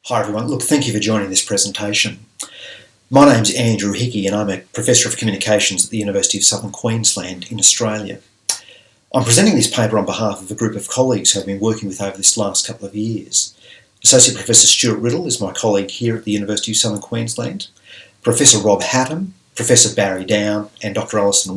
Hi everyone, look, thank you for joining this presentation. My name's Andrew Hickey and I'm a Professor of Communications at the University of Southern Queensland in Australia. I'm presenting this paper on behalf of a group of colleagues who I've been working with over this last couple of years. Associate Professor Stewart Riddle is my colleague here at the University of Southern Queensland. Professor Rob Hattam, Professor Barry Down and Dr Alison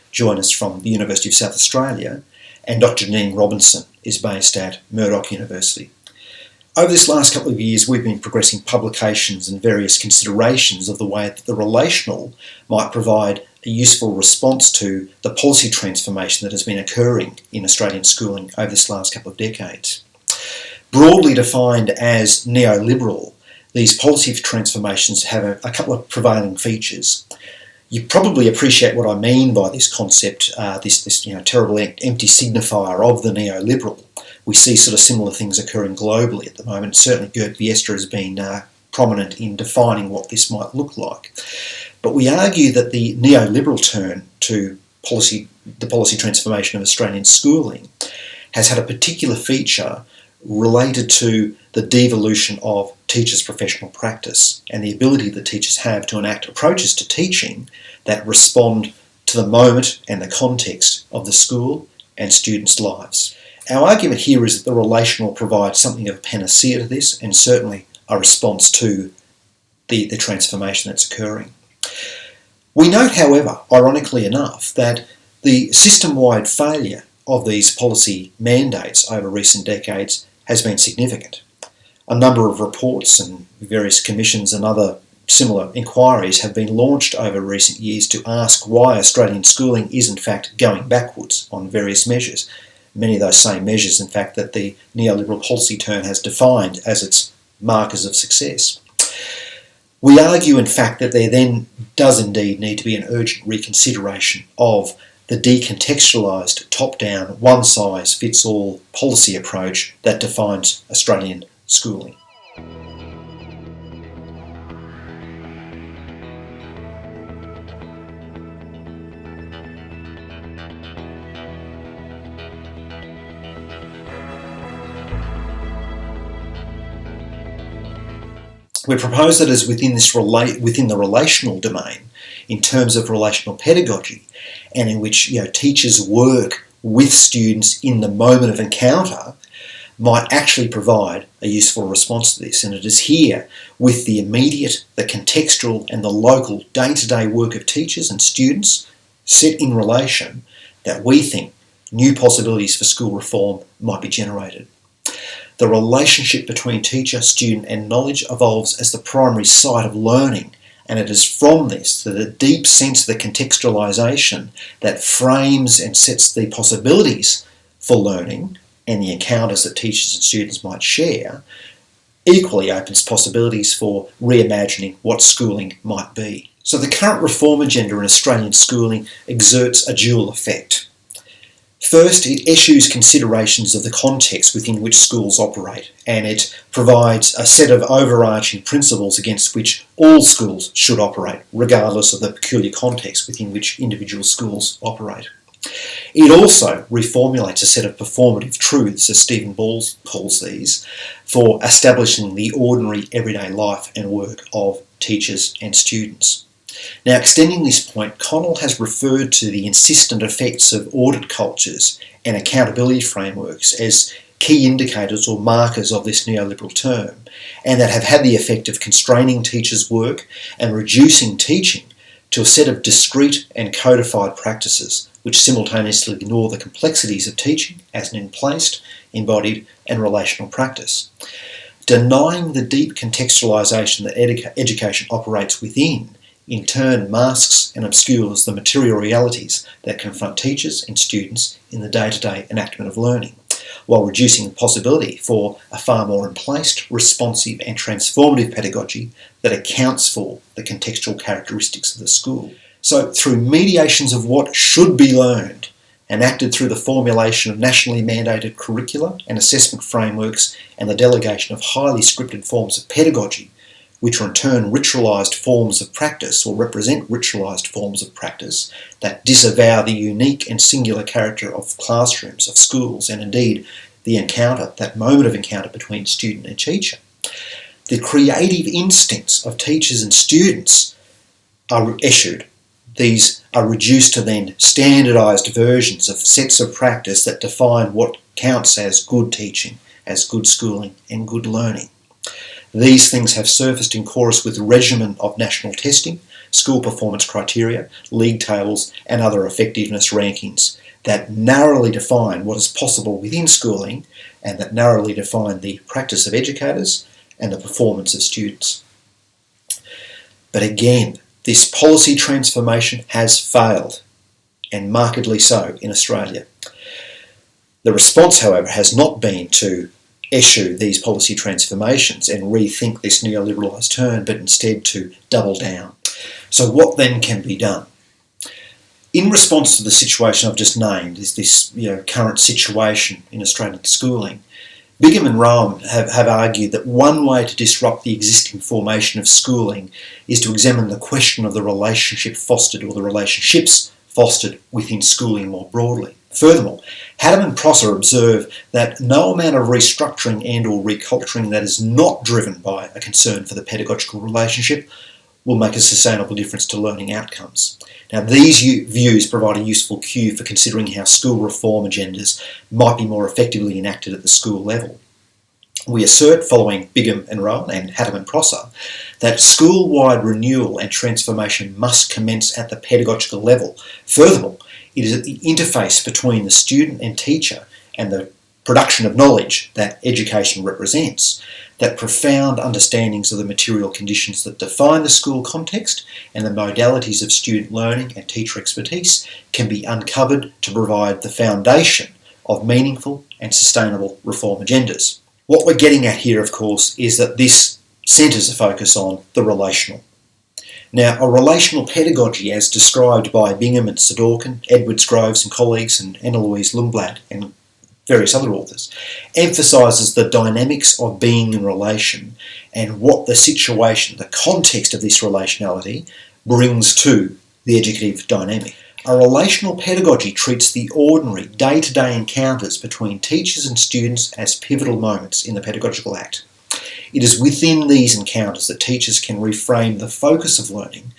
join us from the University of South Australia, and Dr Janean is based at Murdoch University. Over this last couple of years, we've been progressing publications and various considerations of the way that the relational might provide a useful response to the policy transformation that has been occurring in Australian schooling over this last couple of decades. Broadly defined as neoliberal, these policy transformations have a couple of prevailing features. You probably appreciate what I mean by this concept, this terrible empty signifier of the neoliberal. We see sort of similar things occurring globally at the moment. Certainly Gert Viestra has been prominent in defining what this might look like. But we argue that the neoliberal turn to the policy transformation of Australian schooling has had a particular feature related to the devolution of teachers' professional practice and the ability that teachers have to enact approaches to teaching that respond to the moment and the context of the school and students' lives. Our argument here is that the relational provides something of a panacea to this and certainly a response to the transformation that's occurring. We note, however, ironically enough, that the system-wide failure of these policy mandates over recent decades has been significant. A number of reports and various commissions and other similar inquiries have been launched over recent years to ask why Australian schooling is in fact going backwards on various measures. Many of those same measures, in fact, that the neoliberal policy turn has defined as its markers of success. We argue, in fact, that there then does indeed need to be an urgent reconsideration of the decontextualised, top-down, one-size-fits-all policy approach that defines Australian schooling. We propose that as within the relational domain, in terms of relational pedagogy, and in which teachers work with students in the moment of encounter, might actually provide a useful response to this. And it is here, with the immediate, the contextual, and the local day-to-day work of teachers and students set in relation, that we think new possibilities for school reform might be generated. The relationship between teacher, student and knowledge evolves as the primary site of learning, and it is from this that a deep sense of the contextualisation that frames and sets the possibilities for learning and the encounters that teachers and students might share equally opens possibilities for reimagining what schooling might be. So the current reform agenda in Australian schooling exerts a dual effect. First, it issues considerations of the context within which schools operate, and it provides a set of overarching principles against which all schools should operate, regardless of the peculiar context within which individual schools operate. It also reformulates a set of performative truths, as Stephen Ball calls these, for establishing the ordinary everyday life and work of teachers and students. Now, extending this point, Connell has referred to the insistent effects of audit cultures and accountability frameworks as key indicators or markers of this neoliberal term, and that have had the effect of constraining teachers' work and reducing teaching to a set of discrete and codified practices which simultaneously ignore the complexities of teaching as an in-placed, embodied and relational practice. Denying the deep contextualisation that education operates within in turn masks and obscures the material realities that confront teachers and students in the day-to-day enactment of learning, while reducing the possibility for a far more emplaced, responsive and transformative pedagogy that accounts for the contextual characteristics of the school. So through mediations of what should be learned, enacted through the formulation of nationally mandated curricula and assessment frameworks and the delegation of highly scripted forms of pedagogy, which are in turn ritualised forms of practice or represent ritualised forms of practice that disavow the unique and singular character of classrooms, of schools, and indeed the encounter, that moment of encounter between student and teacher. the creative instincts of teachers and students are eschewed. These are reduced to then standardised versions of sets of practice that define what counts as good teaching, as good schooling and good learning. These things have surfaced in chorus with the regimen of national testing, school performance criteria, league tables and other effectiveness rankings that narrowly define what is possible within schooling and that narrowly define the practice of educators and the performance of students. But again, this policy transformation has failed, and markedly so in Australia. The response, however, has not been to eschew these policy transformations and rethink this neoliberalised turn, but instead to double down. So what then can be done? In response to the situation I've just named, is this current situation in Australian schooling, Bingham and Rowan have argued that one way to disrupt the existing formation of schooling is to examine the question of the relationship fostered or the relationships fostered within schooling more broadly. Furthermore, Hattam and Prosser observe that no amount of restructuring and or reculturing that is not driven by a concern for the pedagogical relationship will make a sustainable difference to learning outcomes. Now, these views provide a useful cue for considering how school reform agendas might be more effectively enacted at the school level. We assert, following Bingham and Rowan and Hattam and Prosser, that school-wide renewal and transformation must commence at the pedagogical level. Furthermore, it is at the interface between the student and teacher and the production of knowledge that education represents that profound understandings of the material conditions that define the school context and the modalities of student learning and teacher expertise can be uncovered to provide the foundation of meaningful and sustainable reform agendas. What we're getting at here, of course, is that this centres a focus on the relational. Now, a relational pedagogy, as described by Bingham and Sedorkin, Edwards Groves and colleagues, and Anna-Louise Lundblad and various other authors, emphasises the dynamics of being in relation and what the situation, the context of this relationality brings to the educative dynamic. A relational pedagogy treats the ordinary day-to-day encounters between teachers and students as pivotal moments in the pedagogical act. It is within these encounters that teachers can reframe the focus of learning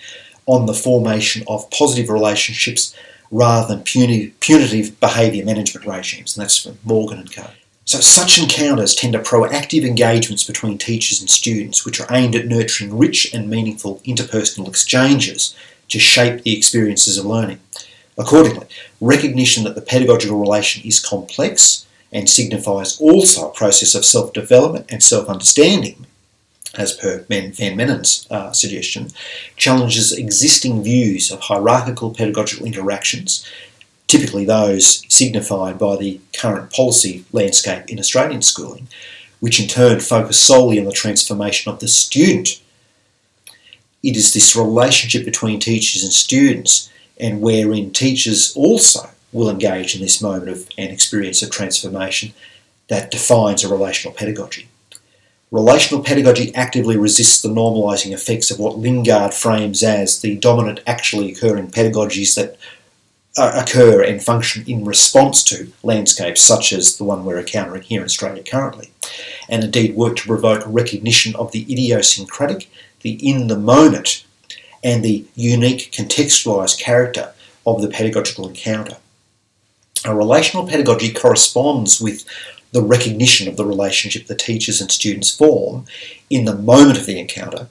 on the formation of positive relationships rather than punitive behaviour management regimes, and that's from Morgan and Co. So such encounters tend to proactive engagements between teachers and students, which are aimed at nurturing rich and meaningful interpersonal exchanges to shape the experiences of learning. Accordingly, recognition that the pedagogical relation is complex and signifies also a process of self-development and self-understanding, as per Van Menen's suggestion, challenges existing views of hierarchical pedagogical interactions, typically those signified by the current policy landscape in Australian schooling, which in turn focus solely on the transformation of the student. It is this relationship between teachers and students, and wherein teachers also will engage in this moment of an experience of transformation, that defines a relational pedagogy. Relational pedagogy actively resists the normalising effects of what Lingard frames as the dominant actually occurring pedagogies that occur and function in response to landscapes such as the one we're encountering here in Australia currently, and indeed work to provoke recognition of the idiosyncratic, the in-the-moment, and the unique contextualised character of the pedagogical encounter. A relational pedagogy corresponds with the recognition of the relationship the teachers and students form in the moment of the encounter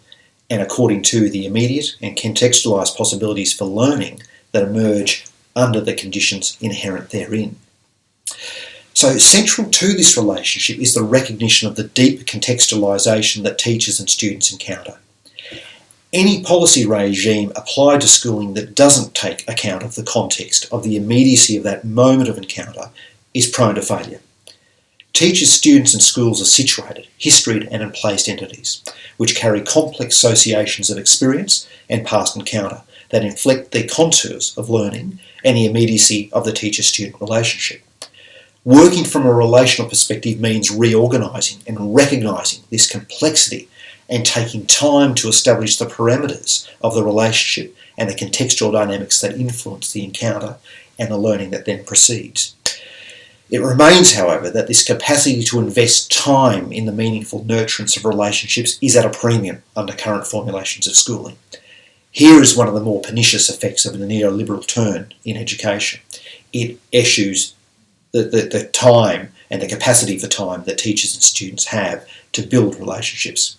and according to the immediate and contextualised possibilities for learning that emerge under the conditions inherent therein. So central to this relationship is the recognition of the deep contextualisation that teachers and students encounter. Any policy regime applied to schooling that doesn't take account of the context, of the immediacy of that moment of encounter, is prone to failure. Teachers, students and schools are situated, historied and emplaced entities, which carry complex associations of experience and past encounter that inflect the contours of learning and the immediacy of the teacher-student relationship. Working from a relational perspective means reorganising and recognising this complexity and taking time to establish the parameters of the relationship and the contextual dynamics that influence the encounter and the learning that then proceeds. It remains, however, that this capacity to invest time in the meaningful nurturance of relationships is at a premium under current formulations of schooling. Here is one of the more pernicious effects of the neoliberal turn in education. It eschews the time and the capacity for time that teachers and students have to build relationships.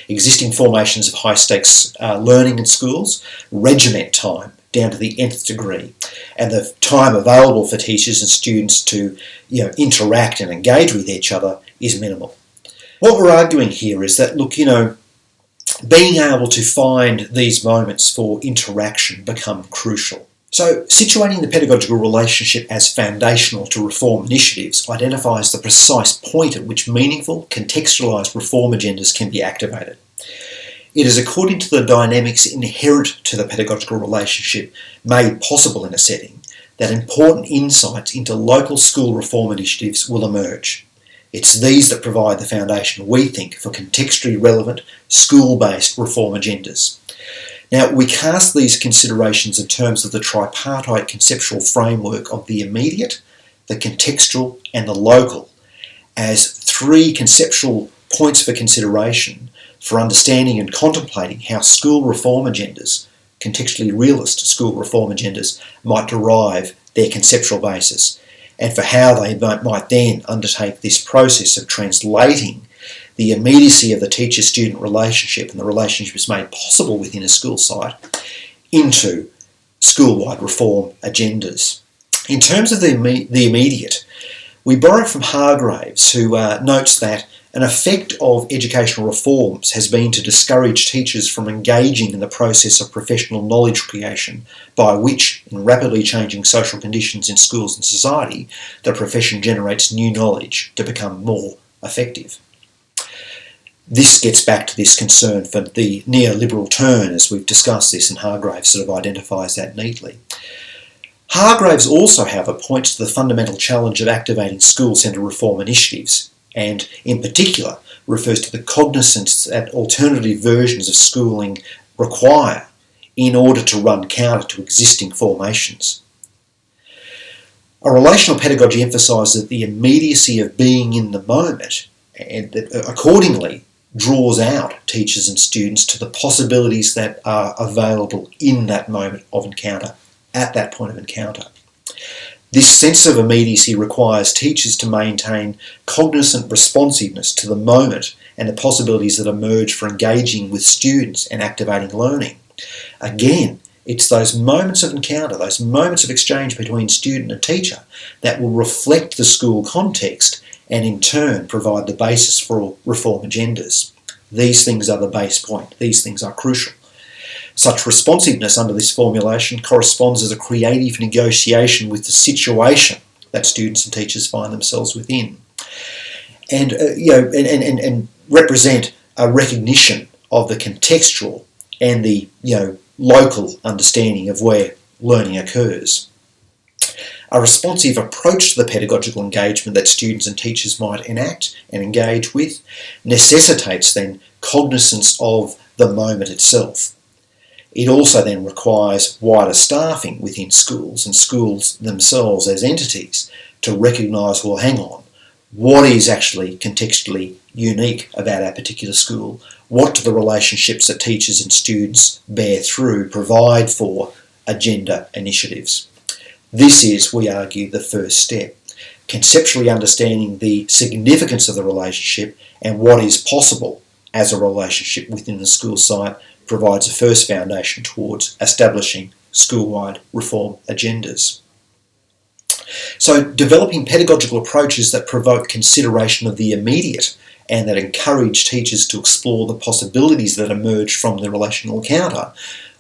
Existing formations of high-stakes learning in schools regiment time down to the nth degree, and the time available for teachers and students to interact and engage with each other is minimal. What we're arguing here is that, look, being able to find these moments for interaction become crucial. So, situating the pedagogical relationship as foundational to reform initiatives identifies the precise point at which meaningful, contextualised reform agendas can be activated. It is according to the dynamics inherent to the pedagogical relationship made possible in a setting that important insights into local school reform initiatives will emerge. It's these that provide the foundation, we think, for contextually relevant, school-based reform agendas. Now, we cast these considerations in terms of the tripartite conceptual framework of the immediate, the contextual, and the local as three conceptual points for consideration for understanding and contemplating how school reform agendas, contextually realist school reform agendas, might derive their conceptual basis, and for how they might then undertake this process of translating the immediacy of the teacher-student relationship and the relationships made possible within a school site into school-wide reform agendas. In terms of the immediate, we borrow from Hargraves, who notes that an effect of educational reforms has been to discourage teachers from engaging in the process of professional knowledge creation, by which, in rapidly changing social conditions in schools and society, the profession generates new knowledge to become more effective. This gets back to this concern for the neoliberal turn, as we've discussed this, and Hargraves sort of identifies that neatly. Hargraves also, however, points to the fundamental challenge of activating school-centred reform initiatives, and in particular refers to the cognizance that alternative versions of schooling require in order to run counter to existing formations. A relational pedagogy emphasises that the immediacy of being in the moment, and that accordingly draws out teachers and students to the possibilities that are available in that moment of encounter, at that point of encounter. This sense of immediacy requires teachers to maintain cognizant responsiveness to the moment and the possibilities that emerge for engaging with students and activating learning. Again, it's those moments of encounter, those moments of exchange between student and teacher that will reflect the school context and in turn provide the basis for reform agendas. These things are the base point. These things are crucial. Such responsiveness under this formulation corresponds as a creative negotiation with the situation that students and teachers find themselves within, and represent a recognition of the contextual and the local understanding of where learning occurs. A responsive approach to the pedagogical engagement that students and teachers might enact and engage with necessitates then cognizance of the moment itself. It also then requires wider staffing within schools and schools themselves as entities to recognise, well, hang on, what is actually contextually unique about our particular school? What do the relationships that teachers and students bear through provide for agenda initiatives? This is, we argue, the first step. Conceptually understanding the significance of the relationship and what is possible as a relationship within the school site provides a first foundation towards establishing school-wide reform agendas. So, developing pedagogical approaches that provoke consideration of the immediate and that encourage teachers to explore the possibilities that emerge from the relational encounter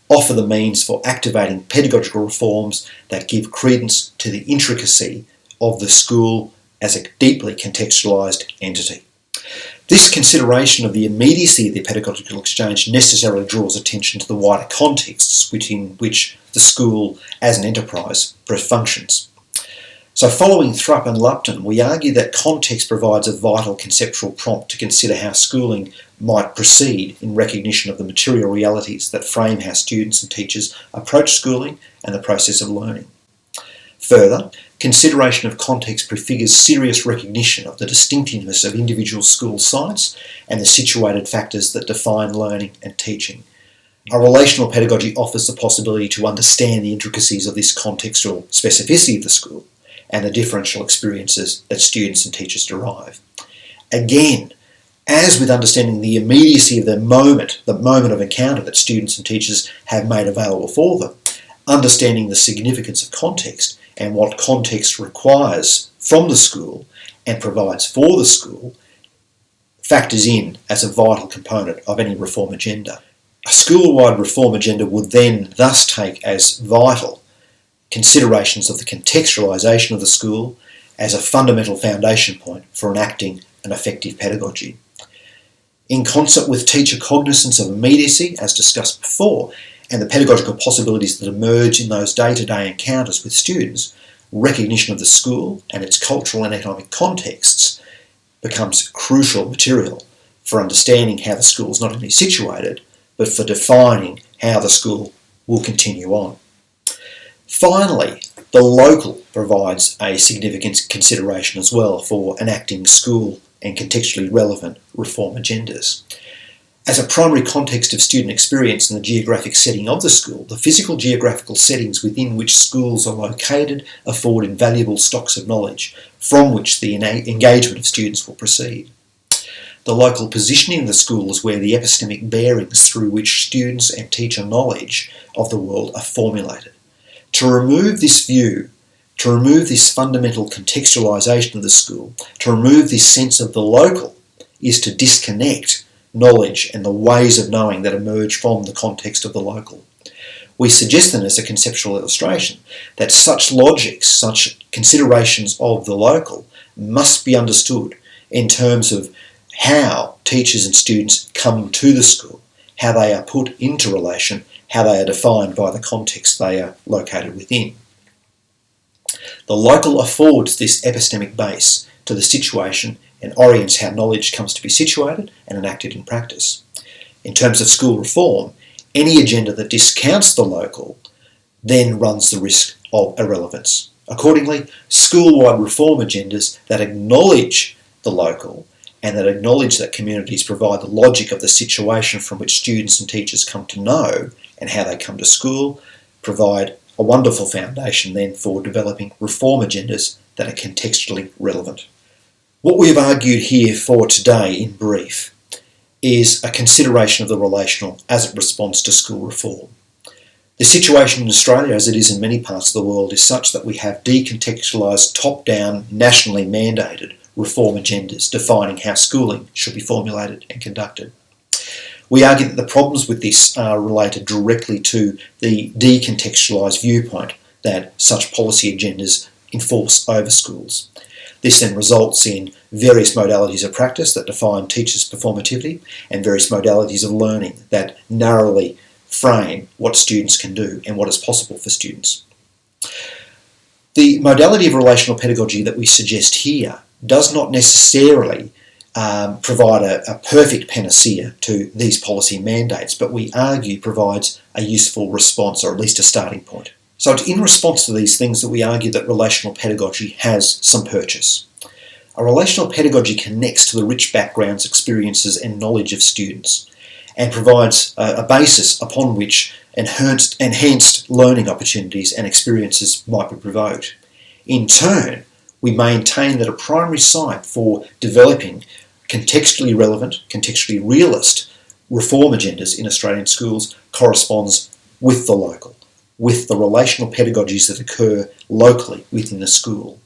offer the means for activating pedagogical reforms that give credence to the intricacy of the school as a deeply contextualised entity. This consideration of the immediacy of the pedagogical exchange necessarily draws attention to the wider contexts within which the school as an enterprise functions. So following Thrupp and Lupton, we argue that context provides a vital conceptual prompt to consider how schooling might proceed in recognition of the material realities that frame how students and teachers approach schooling and the process of learning. Further, Consideration of context prefigures serious recognition of the distinctiveness of individual school sites and the situated factors that define learning and teaching. A relational pedagogy offers the possibility to understand the intricacies of this contextual specificity of the school and the differential experiences that students and teachers derive. Again, as with understanding the immediacy of the moment of encounter that students and teachers have made available for them, understanding the significance of context and what context requires from the school and provides for the school factors in as a vital component of any reform agenda. A school-wide reform agenda would then thus take as vital considerations of the contextualisation of the school as a fundamental foundation point for enacting an effective pedagogy. In concert with teacher cognizance of immediacy, as discussed before, and the pedagogical possibilities that emerge in those day-to-day encounters with students, recognition of the school and its cultural and economic contexts becomes crucial material for understanding how the school is not only situated, but for defining how the school will continue on. Finally, the local provides a significant consideration as well for enacting school and contextually relevant reform agendas. As a primary context of student experience in the geographic setting of the school, the physical geographical settings within which schools are located afford invaluable stocks of knowledge from which the engagement of students will proceed. The local positioning of the school is where the epistemic bearings through which students and teacher knowledge of the world are formulated. To remove this view, to remove this fundamental contextualisation of the school, to remove this sense of the local, is to disconnect knowledge and the ways of knowing that emerge from the context of the local. We suggest then as a conceptual illustration that such logics, such considerations of the local must be understood in terms of how teachers and students come to the school, how they are put into relation, how they are defined by the context they are located within. The local affords this epistemic base to the situation and orients how knowledge comes to be situated and enacted in practice. In terms of school reform, any agenda that discounts the local then runs the risk of irrelevance. Accordingly, school-wide reform agendas that acknowledge the local and that acknowledge that communities provide the logic of the situation from which students and teachers come to know and how they come to school provide a wonderful foundation then for developing reform agendas that are contextually relevant. What we have argued here for today in brief is a consideration of the relational as it responds to school reform. The situation in Australia, as it is in many parts of the world, is such that we have decontextualised, top-down, nationally mandated reform agendas defining how schooling should be formulated and conducted. We argue that the problems with this are related directly to the decontextualised viewpoint that such policy agendas enforce over schools. This then results in various modalities of practice that define teachers' performativity and various modalities of learning that narrowly frame what students can do and what is possible for students. The modality of relational pedagogy that we suggest here does not necessarily provide a perfect panacea to these policy mandates, but we argue provides a useful response, or at least a starting point. So it's in response to these things that we argue that relational pedagogy has some purchase. A relational pedagogy connects to the rich backgrounds, experiences and knowledge of students and provides a basis upon which enhanced learning opportunities and experiences might be provoked. In turn, we maintain that a primary site for developing contextually relevant, contextually realist reform agendas in Australian schools corresponds with the local, with the relational pedagogies that occur locally within the school.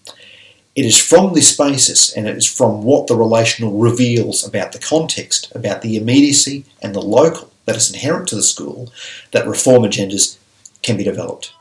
It is from this basis, and it is from what the relational reveals about the context, about the immediacy and the local that is inherent to the school, that reform agendas can be developed.